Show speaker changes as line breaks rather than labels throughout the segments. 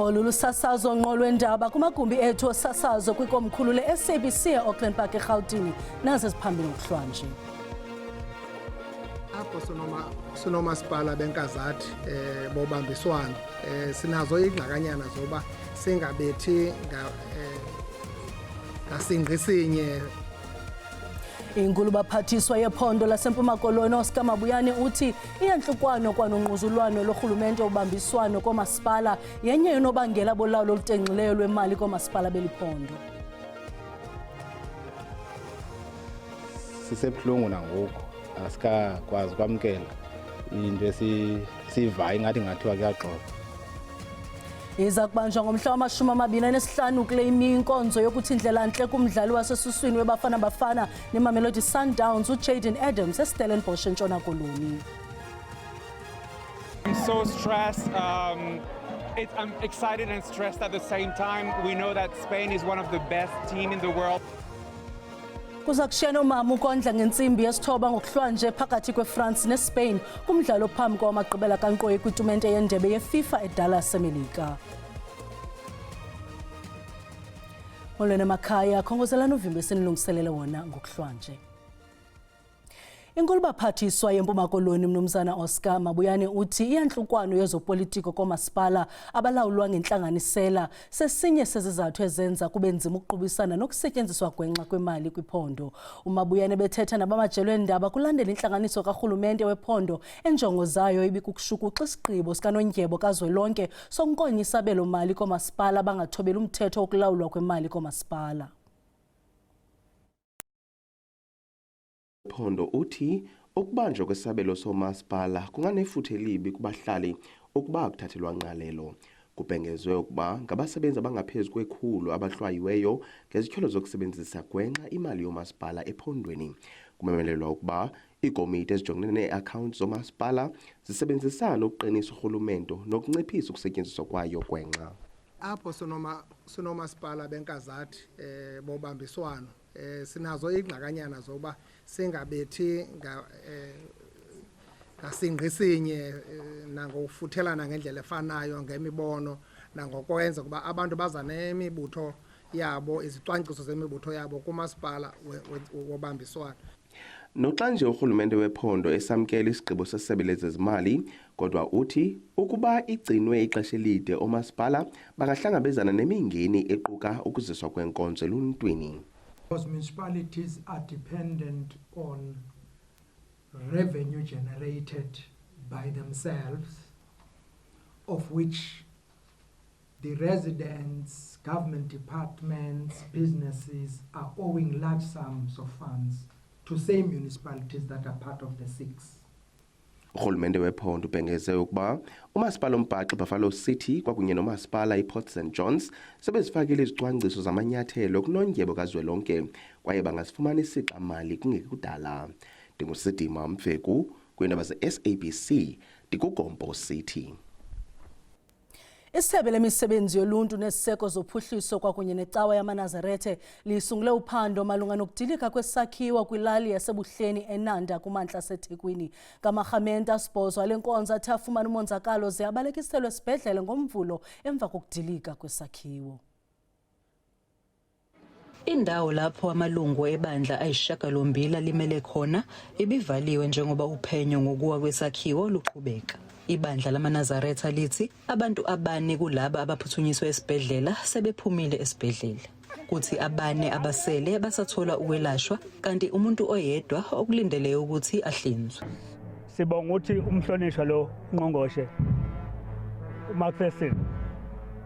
Olu lusasazo ngqo lwendaba kumagumbi ethu osasazo kwikomkhulu le-SABC e-Auckland Park eRhawutini nazo ziphambili ngokuhlwa.
Apho sinomasipala benkazathi bobambiswano sinazo ingxakanyana zoba singabethi ngasingqisinye.
Inkulu baphathiswa yephondo laseMpuma Koloni Oscar Mabuyane uthi iyantlukwano kwanongquzulwano lorhulumente ubambiswano komasipala yenye yonobangela bolawulo olutenxileyo lwemali komasipala beliphondo.
Sisebuhlungu nangoku asikakwazi ukwamkela into esivayo ingathi ngathiwa kuyaxoxa.
Iza kubanjwa ngomhla wama-25 kule imi inkonzo yokuthi indlela-ntle kumdlali wasesuswini weBafana Bafana neMamelodi Sundowns uJayden Adams eStellenbosch eNtshona Koloni.
I'm so stressed. I'm excited and stressed at the same time. We know that Spain is one of the best teams in the world.
Kuza kushiyana umama ukondla ngentsimbi yesithoba ngokuhlwa nje phakathi kweFrance neSpain kumdlalo phambi kwamagqibela kankqoyi kwitumente yendebe yeFIFA eDallas eMelika. Molweni emakhaya, khongozelani uvimbo esinilungiselele wona ngokuhlwa nje. Inkulu baphathiswa yeMpuma Koloni Mnumzana Oscar Mabuyane uthi iyantlukwano yezopolitiko komasipala abalawulwa ngentlanganisela sesinye sezizathu ezenza kube nzima ukuqubisana nokusetyenziswa gwenxa kwemali kwiphondo. Umabuyane bethetha nabamajelo endaba kulandela intlanganiso karhulumente wephondo enjongo zayo ibikukushukuxa isigqibo sikanondyebo kazwelonke sonkonya isabelo-mali komasipala bangathobeli umthetho wokulawulwa kwemali komasipala.
Phondo uthi ukubanjwa kwesabelo somasipala kunganefuthe elibi kubahlali ukuba kuthathelwa ngqalelo. Kubhengezwe ukuba ngabasebenzi abangaphezu kwe100 abahlwayiweyo ngezityholo zokusebenzisa gwenxa imali yomasipala ephondweni. Kumemelelwa ukuba iikomiti ezijongene nee-accounts zomasipala zisebenzisana ukuqinisa urhulumente nokunciphisa ukusetyenziswa kwayo gwenxa.
Apho sinomasipala benkazathi bobambiswano sinazo ingxakanyana zoba singabethi ngasingqisinye nangokufuthelana ngendlela efanayo ngemibono nangokwenza kuba abantu baza nemibutho yabo izicwangciso zemibutho yabo kumasipala wobambiswano.
Noxa nje urhulumente wephondo esamkela isigqibo sesebe lezezimali, kodwa uthi ukuba igcinwe ixesha elide omasipala bangahlangabezana nemingeni equka ukuziswa kwenkonzo eluntwini.
Because municipalities are dependent on revenue generated by themselves, of which the residents, government departments, businesses are owing large sums of funds to same municipalities that are part of the 6.
Urhulumente wephondo ubhengeze ukuba umasipala ombhaxa Buffalo City kwakunye nomasipala iPort St Johns sebezifakile izicwangciso zamanyathelo kunondyebo kazwelonke kwaye bangasifumana isixa-mali kungekudala. Ndingusidima Mfeku kwiindaba ze-SABC ndikuGompo City.
Isebe lemisebenzi yoluntu nesiseko zophuhliso kwakunye necawa yamaNazarethe lisungule uphando malunga nokudilika kwesakhiwo kwilali yasebuhleni eNanda kumantla seThekwini. Kamarhamenta Sibhozo wale nkonzo athi afumana umonzakalo ze abalekiselwe esibhedlele ngomvulo emva kokudilika kwesakhiwo.
Indawo lapho amalungu ebandla ayisishiyagalombili limele khona ibivaliwe njengoba uphenyo ngokuwa kwesakhiwo luqhubeka. Ibandla lamaNazaretha lithi abantu abane kulaba abaphuthunyiswe esibhedlela sebephumile esibhedlela. Kuthi abane abasele basathola ukwelashwa kanti umuntu oyedwa okulindele ukuthi ahlinzwe.
Sibonga ukuthi umhlonishwa lo Ngqongqoshe uMcPherson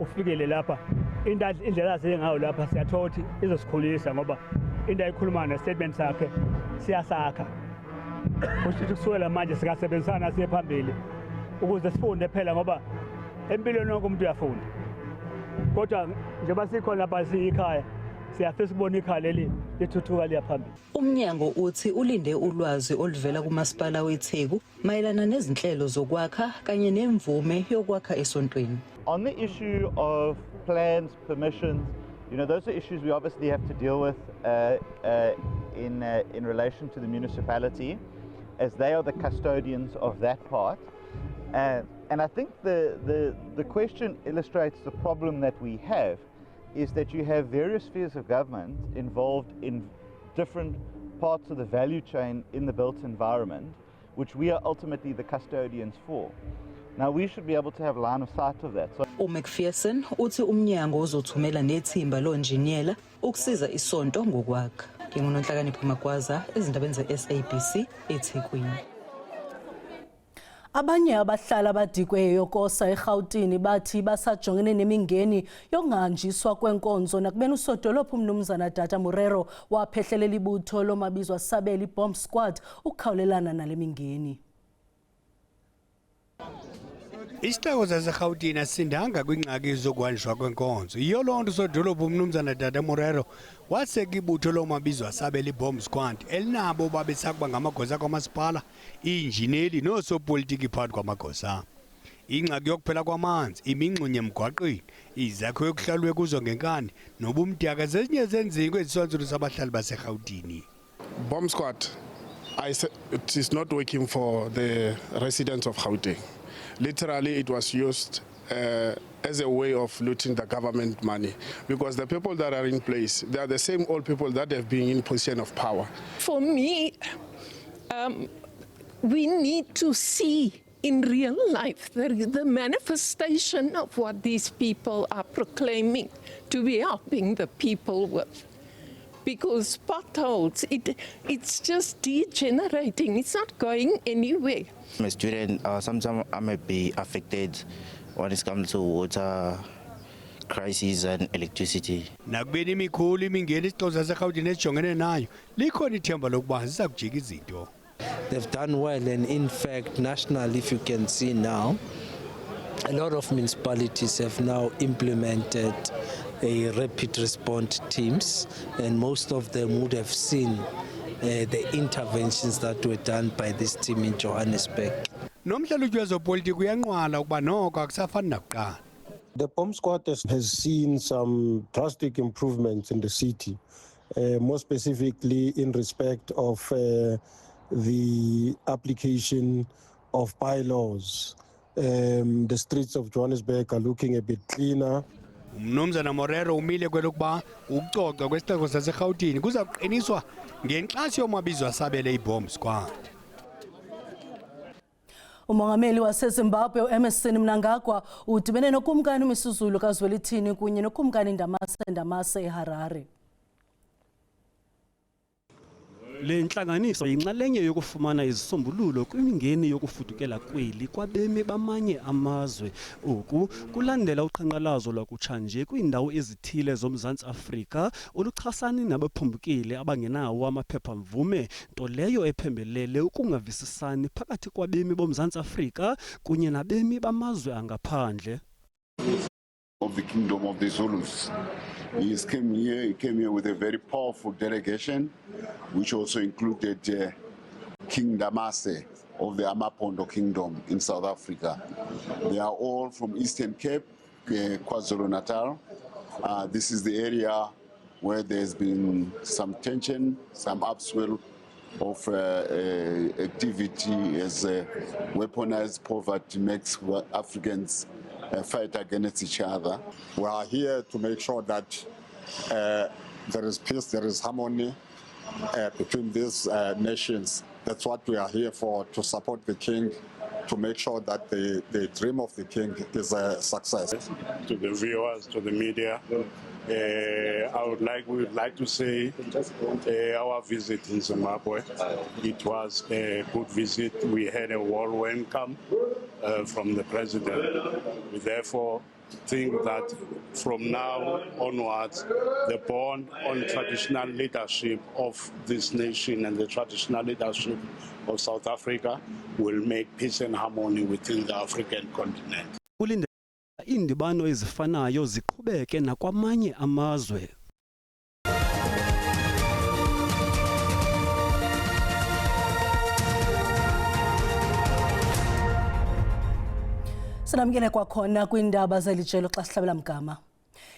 ufikele lapha indlela sengayo lapha siyathola ukuthi izosikhulisa ngoba into ayikhuluma nestatement sakhe siyasakha. Kusho kusukela manje sikasebenzisana siye phambili ukuze sifunde phela ngoba empilweni yonke umuntu uyafunda. Kodwa njengoba sikhona lapha siyikhaya siyafisa ukubona ikhaya leli lithuthuka liya phambili.
Umnyango uthi ulinde ulwazi oluvela kumasipala weTheku mayelana nezinhlelo zokwakha kanye nemvume yokwakha esontweni.
On the issue of plans, permissions, those are issues we obviously have to deal with in relation to the municipality, as they are the custodians of that part. And And I think the question illustrates the problem that we have, is that you have various spheres of government involved in different parts of the value chain in the built environment, which we are ultimately the custodians for. Now we should be able to have line of sight of that. So
uMcPherson uthi umnyango uzothumela nethimba lonjiniyela ukusiza isonto ngokwakha. NginguNonhlakanipho Magwaza, izindabeni ze-SABC eThekwini.
Abanye abahlala abadikwe yokosa eGauteng bathi basajongene nemingeni yokungahanjiswa kwenkonzo nakubeni usodolophu uMnumzana Dada Morero waphehlelela ibutho lomabizwa sabela iBomb Squad ukukhawulelana nale mingeni.
Isixeko saseGauteng asindanga kwingxaki zokuhanjiswa kwenkonzo. Iyo loo nto usodolophu uMnumzana Dada Morero waseka ibutho lomabizwa sabela iBomb Squad elinabo babesakuba ngamagosa kwamasipala, iinjineli noosopolitiki phakathi kwamagosa. Ingxaki yokuphela kwamanzi, imingxunye emgwaqweni, izakhiwo ekuhlalwe kuzo ngenkani nobumdaka zezinye zenziko ezisontsulu sabahlali baseGauteng.
Bomb Squad, it is not working for the residents of Gauteng. Literally, it was used as a way of looting the government money, because the people that are in place, they are the same old people that have been in position of power.
For me, we need to see in real life the manifestation of what these people are proclaiming to be helping the people with. Because potholes, it's just degenerating. It's not going anywhere.
I'm a student. Sometimes I might be affected when it comes to water crisis and electricity.
Nakubeni imikhulu imingeni isixeko saseGauteng esijongene nayo likhona ithemba lokuba zizakujika izinto.
They've done well, and in fact, nationally, if you can see now, a lot of municipalities have now implemented a rapid response teams, and most of them would have seen the interventions that were done by this team in Johannesburg.
Nomhlaluki wezopolitiki uyanqwala ukuba noko akusafani nakuqala.
The Bomb Squad has seen some drastic improvements in the city, more specifically in respect of the application of bylaws. The streets of Johannesburg are looking a bit cleaner.
Umnumzana Morero umile kwelokuba ukucoca kwesixeko saseGauteng kuza kuqiniswa ngenkxaso yomabizwa sabela iBomb Squad.
Umongameli waseZimbabwe uEmmerson Mnangagwa udibene nokumkani uMisuzulu kaZwelithini kunye nokumkani Ndamase eHarare.
Le nhlanganiso yinxalenye yokufumana izisombululo kwimingeni yokufudukela kweli kwabemi bamanye amazwe. Oku kulandela uqhankqalazo lwakutshanje kwiindawo ezithile zoMzantsi Afrika oluchasani nabaphambukile abangenawo amaphepha-mvume, nto leyo ephembelele ukungavisisani phakathi kwabemi boMzantsi Afrika kunye nabemi bamazwe angaphandle.
Of the Kingdom of the Zulus. He came here with a very powerful delegation, which also included King Ndamase of the Amapondo Kingdom in South Africa. They are all from Eastern Cape, KwaZulu-Natal. This is the area where there's been some tension, some upswell of activity as weaponized poverty makes Africans fight against each other.
We are here to make sure that there is peace, there is harmony between these nations. That's what we are here for, to support the king, to make sure that the dream of the king is a success.
To the viewers, to the media, we would like to say our visit in Zimbabwe, it was a good visit. We had a warm welcome from the president. We therefore think that from now onwards, the bond on traditional leadership of this nation and the traditional leadership of South Africa will make peace and harmony within the African continent.
Indibano ezifanayo ziqhubeke nakwamanye amazwe.
Sinamkele kwakhona kwindaba zelijelo xa sihlabela mgama.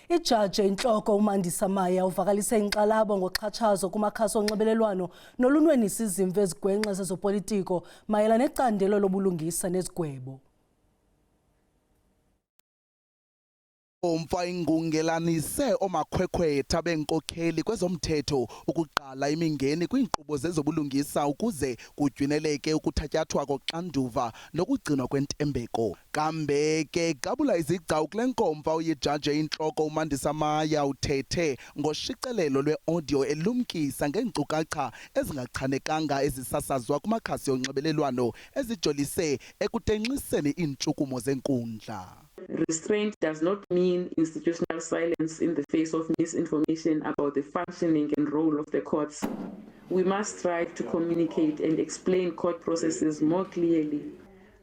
Ijaji inhloko uMandisa Maya uvakalise inxalabo ngoxhatshazo kumakhasi onxibelelwano nolunwenisa izimvo ezigwenxa zezopolitiko mayelana necandelo lobulungisa nezigwebo.
Nkomfa ingungelanise omakhwekhwetha benkokheli kwezomthetho ukuqala imingeni kwiinkqubo zezobulungisa ukuze kudywineleke ukuthatyathwa koxanduva nokugcinwa kwentembeko. Kambe ke gabula izigcawu kule nkomfa uyijaje intloko uMandisa Maya uthethe ngoshicelelo lwe-audio elumkisa ngeenkcukacha ezingachanekanga ezisasazwa kumakhasi onxibelelwano ezijolise ekutenxiseni iintshukumo zenkundla.
Restraint does not mean institutional silence in the face of misinformation about the functioning and role of the courts. We must strive to communicate and explain court processes more clearly,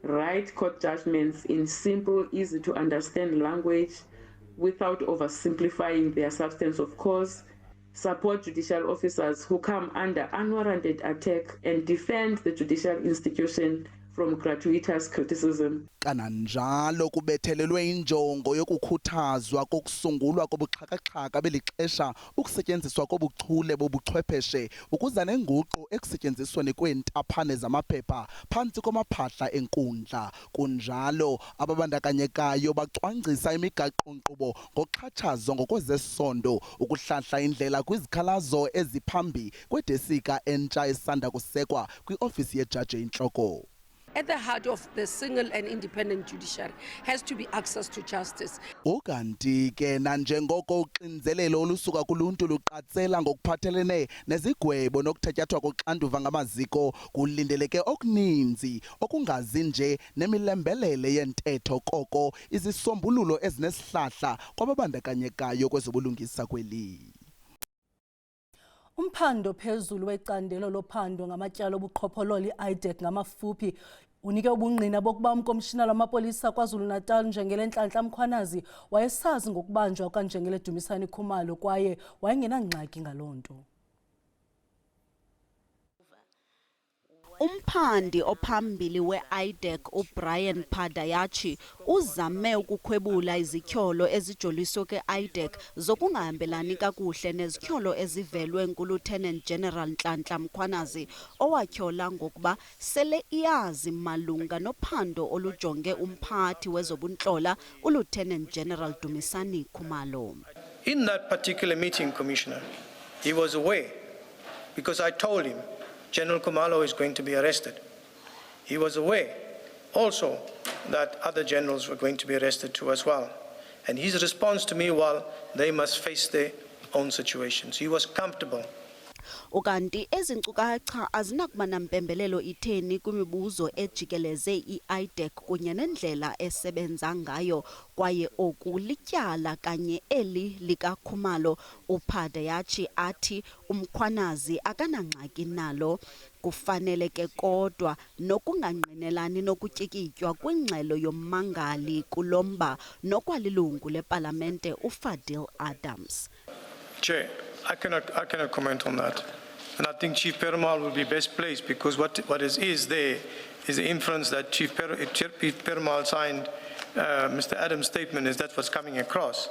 write court judgments in simple, easy to understand language without oversimplifying their substance of cause, support judicial officers who come under unwarranted attack and defend the judicial institution from gratuitous criticism.
Kananjalo kubethelelwe injongo yokukhuthazwa kokusungulwa kobuxhakaxhaka belixesha ukusetyenziswa kobuchule bobuchwepheshe ukuza nenguqu ekusetyenzisweni kweentaphane zamaphepha phantsi komaphahla enkundla. Kunjalo ababandakanyekayo bacwangcisa imigaqo-nkqubo ngokuxhatshazwa ngokwezesondo ukuhlahla indlela kwizikhalazo eziphambi kwedesika entsha esanda kusekwa kwiofisi yejaji intloko.
At the heart of the single and independent judiciary has to be access to justice.
Ukanti ke nanjengoko uxinzelelo olusuka kuluntu luqatsela ngokuphathelene nezigwebo nokuthatyathwa koxanduva ngamaziko kulindeleke okuninzi okungazi nje nemilembelele yentetho koko izisombululo ezinesihlahla kwababandakanyekayo kwezobulungisa kweli.
Umphando phezulu wecandelo lophando ngamatyala obuqhophololo i-IDEC ngamafuphi unike ubungqina bokuba umkomishinala wamapolisa KwaZulu-Natal Njengele Nhlanhla Mkhwanazi wayesazi ngokubanjwa kukaNjengele Dumisani Khumalo kwaye wayengenangxaki ngaloo nto.
Umphandi ophambili we-IDEC uBrian Phadayachi uzame ukukhwebula izityholo ezijoliswe ke-IDEC zokungahambelani kakuhle nezityholo ezivelwe nguLieutenant General Nhlanhla Mkhwanazi owatyhola ngokuba sele iyazi malunga nophando olujonge umphathi wezobuntlola uLieutenant General Dumisani Khumalo.
In that particular meeting, Commissioner, he was aware because I told him General Khumalo is going to be arrested. He was aware also that other generals were going to be arrested too as well. And his response to me, well, they must face their own situations. He was comfortable.
Ukanti ezinkcukacha azinakuba nampembelelo itheni kwimibuzo ejikeleze i-IDEC kunye nendlela esebenza ngayo kwaye oku lityala kanye eli likaKhumalo. uPhadayachi athi uMkhwanazi akanangxaki nalo kufanele ke kodwa nokungangqinelani nokutyikitywa kwingxelo yommangali kulomba nokwalilungu lepalamente uFadil Adams.
Chair, I cannot comment on that. And I think Chief Perumal will be best placed because what is there is the inference that Chief Perumal signed Mr. Adams' statement is that's what's coming across.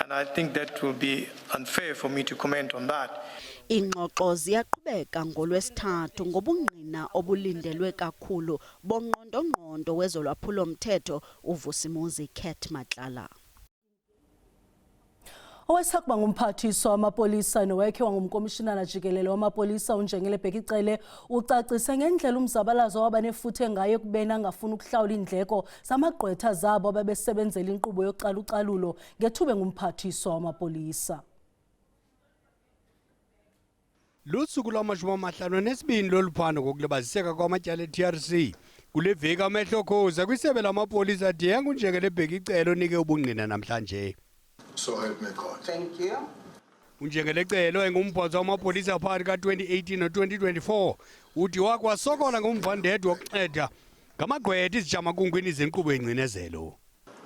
And I think that will be unfair for me to comment on that.
Ingxoxo ziyaqhubeka ngoLwesithathu ngobungqina obulindelwe kakhulu bonqondo-ngqondo wezolwaphulo-mthetho uVusimuzi Ket Matlala.
Owesakuba ngumphathiswa wamapolisa nowekhe wangumkomishinala jikelele wamapolisa uNjengele Bhekicele ucacise ngendlela umzabalazo wabanefuthe ngayo ekubeni angafuni ukuhlawula indleko zamagqwetha zabo ababesebenzela inkqubo yocalucalulo ngethuba ngumphathiswa wamapolisa.
Lusuku lwama-52 loluphando ngokulibaziseka kwamatyala e-TRC kule veki amehlo khoza kwisebe lamapolisa adinga uNjengele Bhekicele onike ubungqina namhlanje.
So help me God. Thank you.
uNjengele engumbhodzo wamapolisa phakathi ka-2018 no-2024 uthi wakwasokola ngomvandedwa wokunceda ngamagqwetha izijamakunkwini zenkqubo yengcinezelo.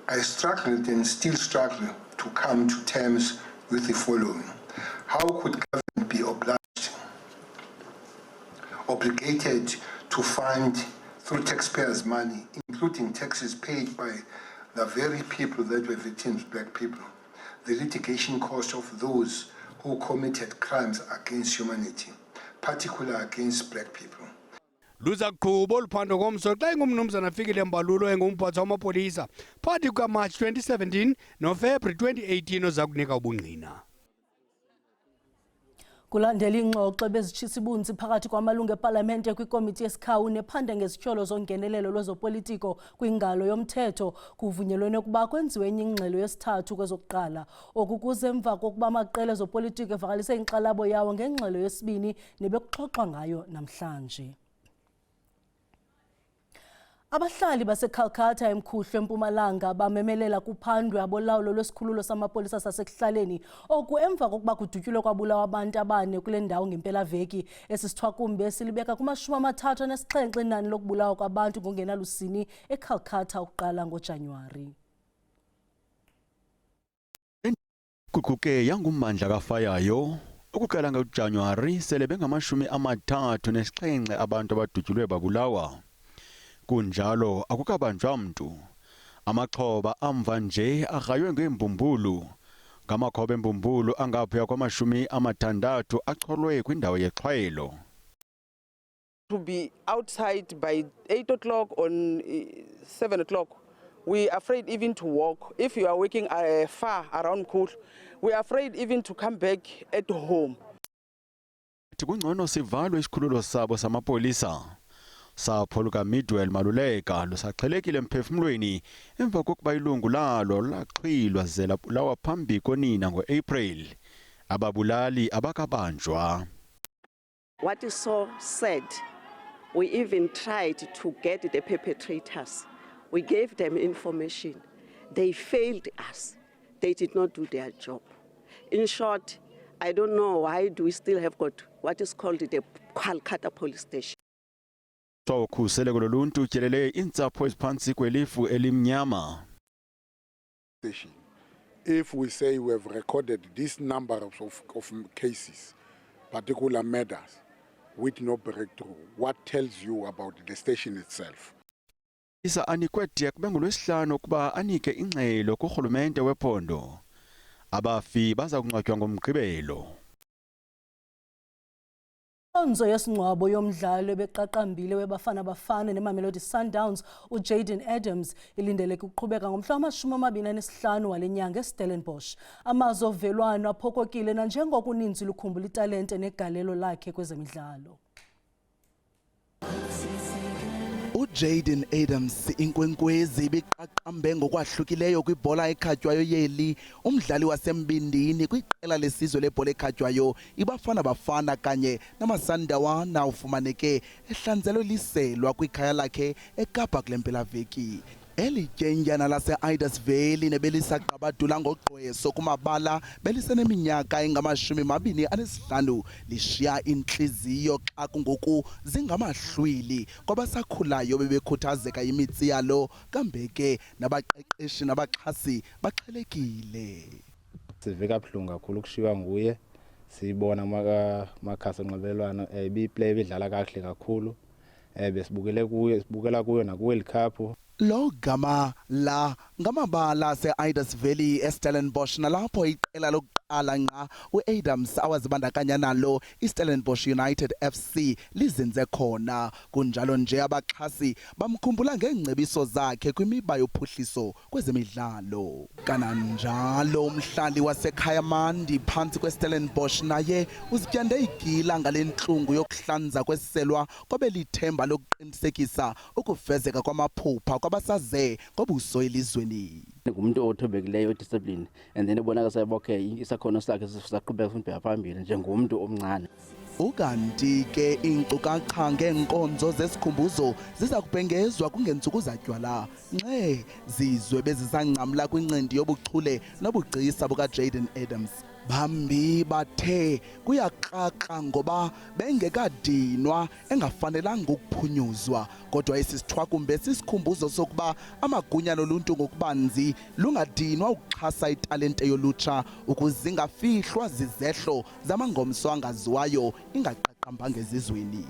I struggled and still struggle to come to terms with the following. How could government be obligated to fund through taxpayers' money, including taxes paid by the very people that were victims, black people, the litigation cost of those who committed crimes against humanity, particularly against black people?
luza kuqhuba oluphando ngomso xa ingumnumzana Fikile Mbalulo engumphathi wamapolisa phakathi kukaMarch 2017 noFebruary 2018 oza kunika ubungqina.
Kulandela ingxoxo bezitshisa ibunzi phakathi kwamalungu eParlamente kwikomiti yesikhawu nephanda ngezityholo zongenelelo lwezopolitiko kwingalo yomthetho kuvunyelwene ukuba kwenziwe enye ingxelo yesithathu kwezokuqala okukuze emva kokuba amaqela ezopolitiko evakalise inkxalabo yawo ngengxelo yesibini nebekuxoxwa ngayo namhlanje. Abahlali baseCalcutta eMkhuhlu eMpumalanga bamemelela kuphandwe abolawulo lwesikhululo samapolisa sasekuhlaleni oku emva kokuba kudutyulwe kwabulawa abantu abane kule ndawo ngempelaveki. Esi sithwakumbe silibeka kuma-37 inani lokubulawa kwabantu ngokungenalusini eCalcutta ukuqala ngoJanuwari.
Kuquke yangummandla kafayayo ukukala ngoJanuwari sele bengama-37 abantu abadutyulwe babulawa. Kunjalo akukabanjwa mntu. Amaxhoba amva nje agraywe ngeembumbulu. Ngamakhoba embumbulu angaphaya kwama-60 acholwe kwindawo yexhwelo.
To be outside by 8 o'clock or 7 o'clock, we are afraid even to walk. If you are working far around Khuhlu, we are afraid even to come back at home.
Kungcono sivalwe isikhululo sabo samapolisa. Sapho luka Midwell Maluleka lusaqhelekile emphefumlweni emva kokuba ilungu lalo laxhilwa ze labulawa phambi konina ngo-April. Ababulali abakabanjwa.
What is so sad, we even tried to get the perpetrators. We gave them information. They failed us. They did not do their job. In short, I don't know why do we still have got what is called the Calcutta police station.
Ukhuseleko loluntu tyelele intsapho eziphantsi kwelifu elimnyama.
If we say we have recorded this number of cases, particular murders, with no breakthrough, what tells you about the station itself?
Isa anikwetiya kube ngolwesihlanu ukuba anike ingxelo kurhulumente wephondo. Abafi baza kungcwatywa ngomgqibelo.
Inkonzo yesingcwabo yomdlalo ebeqaqambile weBafana Bafana neMamelodi Sundowns uJayden Adams ilindeleke ukuqhubeka ngomhla wama-25 wale nyanga eStellenbosch. Amazwi ovelwano aphokokile nanjengoko uninzi lukhumbula italente negalelo lakhe kwezemidlalo.
uJayden Adams inkwenkwezi ibiqaqambe ngokwahlukileyo kwibhola ekhatywayo yeli umdlali wasembindini kwiqela lesizwe lebhola ekhatywayo iBafana Bafana kanye namaSundawana ufumaneke ehlanzelwe liselwa kwikhaya lakhe eKapa kule mpelaveki. Eli tyendyana lase-Idas Valley nebelisaqabadula ngogqweso kumabala beliseneminyaka engama-25 lishiya intliziyo xa kungoku zingamahlwili kwabasakhulayo bebekhuthazeka yimitsi yalo kambe ke nabaqeqeshi nabaxhasi baxhelekile.
Sive kabuhlungu kakhulu ukushiywa nguye sibona amakhasi onxibelelwano ibiplay bidlala kakuhle kakhulu besibukela kuyo naku-World Cup.
Lo gama la ngamabala ase-Idas Valley eStellenbosch nalapho iqela lokuqala nqa uAdams awazibandakanya nalo iStellenbosch United FC lizinze khona. Kunjalo nje abaxhasi bamkhumbula ngeengcebiso zakhe kwimiba yophuhliso kwezemidlalo. Kananjalo umhlali waseKhayamandi phantsi kweStellenbosch naye uzityande igila ngale ntlungu yokuhlanza kweselwa kwabelithemba lokuqinisekisa ukufezeka kwamaphupha kwabasaze ngobuso elizweni.
Ngumuntu othobekileyo discipline and then ebonaka sayiba okay isakhono sakhe sisaqhubeka futhi phambili njengomuntu omncane.
Ukanti ke inkcukacha ngeenkonzo zesikhumbuzo ziza kubhengezwa kungentsuku zatywala nxe zizwe bezisangqamla kwincindi yobuchule nobugcisa bukaJayden Adams. Bambi bathe kuyaxaxa ngoba bengekadinwa engafanelanga ukuphunyuzwa kodwa isithwakumbe sisikhumbuzo sokuba amagunya noluntu ngokubanzi lungadinwa ukuxhasa italente yolutsha ukuze ingafihlwa zizehlo zamangomso angaziwayo ingaqaqambanga ezizweni.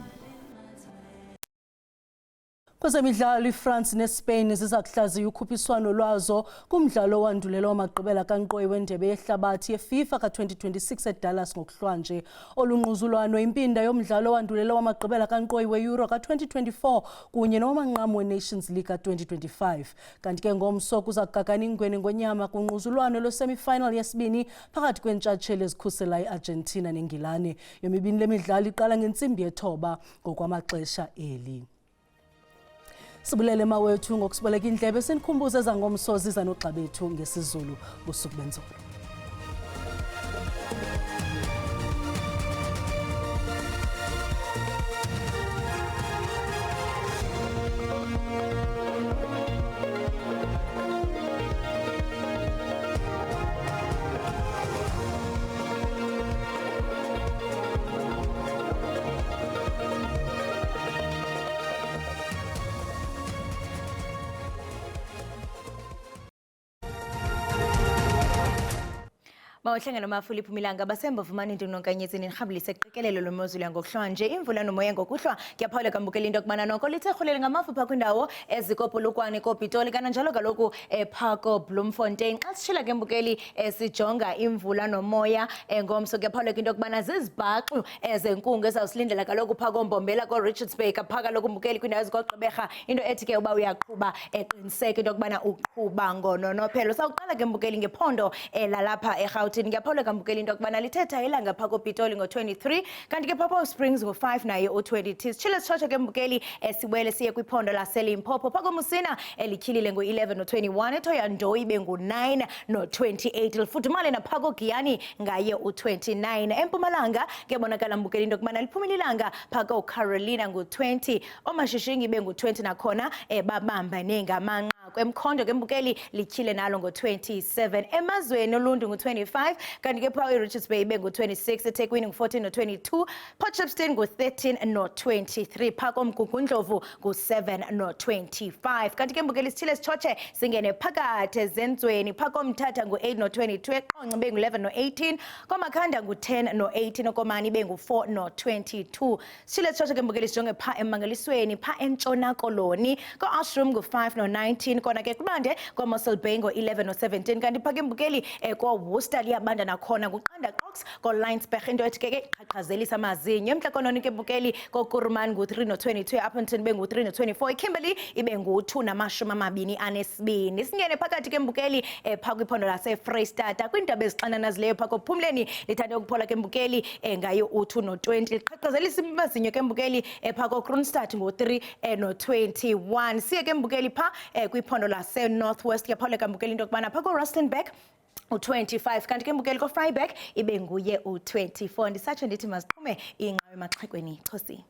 Kwezemidlalo iFrance neSpain ziza kuhlaziya ukhuphiswano lwazo kumdlalo wandulelo wamagqibela kankqoyi wendebe yehlabathi yeFIFA ka-2026 eDallas ngokuhlwanje. Olunquzulwano impinda yomdlalo wandulelo wamagqibela kankqoyi weEuro ka-2024 kunye nowamanqam weNations League ka-2025. Kanti ke ngomso kuza kugagana ingwene ngonyama kunquzulwano lwesemifinal yesibini phakathi kweentshatsheli ezikhusela iArgentina neNgilane. Yomibini lemidlalo iqala ngentsimbi yethoba ngokwamaxesha eli. Sibulele mawethu ngokusiboleka indlebe senikhumbuze zangomso ziza noxa bethu ngesiZulu busuku benzulu.
Mawuhlangana noMaphilip Milanga basemba vumani into nonkanyezini nirhabulise qikelelo lomozulu yangokuhlanje imvula nomoya ngokuhlwa kuyaphawula kambukela into kubana noko lithe rhulele ngamafupha kwindawo ezikopolokwane koPitoli kananjalo kaloku ePhako Bloemfontein xa sishila ke mbukeli sijonga imvula nomoya ngomso kuyaphawula into kubana zizibhaxu ezenkungu ezawusilindela kaloku Phako Mbombela koRichards Bay kaphaka loku mbukeli kwindawo ezikoGqeberha into ethi ke uba uyaqhuba eqiniseke into kubana uqhuba ngononophelo sawuqala ke mbukeli ngephondo lalapha eGauteng ngiyaphawula kambukela into kubana lithetha ilanga Phako Pitoli ngo-23 kanti ke Papaw Springs ngo-5 naye u-20 sitshile sitshotshwe ke mbukeli siwele siye kwiphondo laseLimpopo Phako Musina lityhilile ngo-11 no-21 eThoyandou ibe ngu-9 no-28 lifudumale naPhako Giyani ngaye u-29 eMpumalanga kuyabonakala mbukela into kubana liphumile ilanga Phako Carolina ngu-20 oMashishingi ibe ngu-20 nakhona babamba nengamanqa kwemkhondo ke mbukeli lityhile nalo ngo-27 emazweni oluntu ngu-25 kanti ke phaa iRichards Bay ibe ngu-26 eThekwini ngu-14 no-22 Port Shepstone ngu-13 no-23 Phako Mgungundlovu ngu-7 no-25 kanti ke mbukeli sithile sitshotshe singene phakathi ezenzweni Phako Mthatha ngu-8 no-22 eQonce ibe ngu-11 no-18 koMakhanda ngu-10 no-18 okomani ibe ngu-4 no-22 sithile sitshotshe ke mbukeli sijonge phaa emangalisweni phaa eNtshona Koloni ko-Ashroom ngu-5 no-19 kona ke kubande koMossel Bay ngo-11 no-17 kanti phake mbukeli koWorcester liyabanda nakhona nguQanda Qox koLinesberg into ethi ke qhaqhazelisa amazinyo emhlakononi ke mbukeli koKuruman ngu-3 no-22 Upington ibe ngu-3 no-24 iKimberley ibe ngu-2 na-22 singene phakathi ke mbukeli phaa kwiphondo laseFreystata kwiindaba ezixananazileyo phaa koPhumleni lithande ukuphola ke mbukeli ngaye u-2 no-20 liqhaqhazelisa amazinyo ke mbukeli phaa koKroonstad ngo-3 no-21 siye ke mbukeli phaa kwiphondo lase-Northwest kuyaphawuleka mbukeli into yokubana phaa koRustenburg u-25 kanti ke mbukeli koVryburg ibe nguye u-24 ndisatsho ndithi mazixhume ingqawe emaxhekweni Xosi.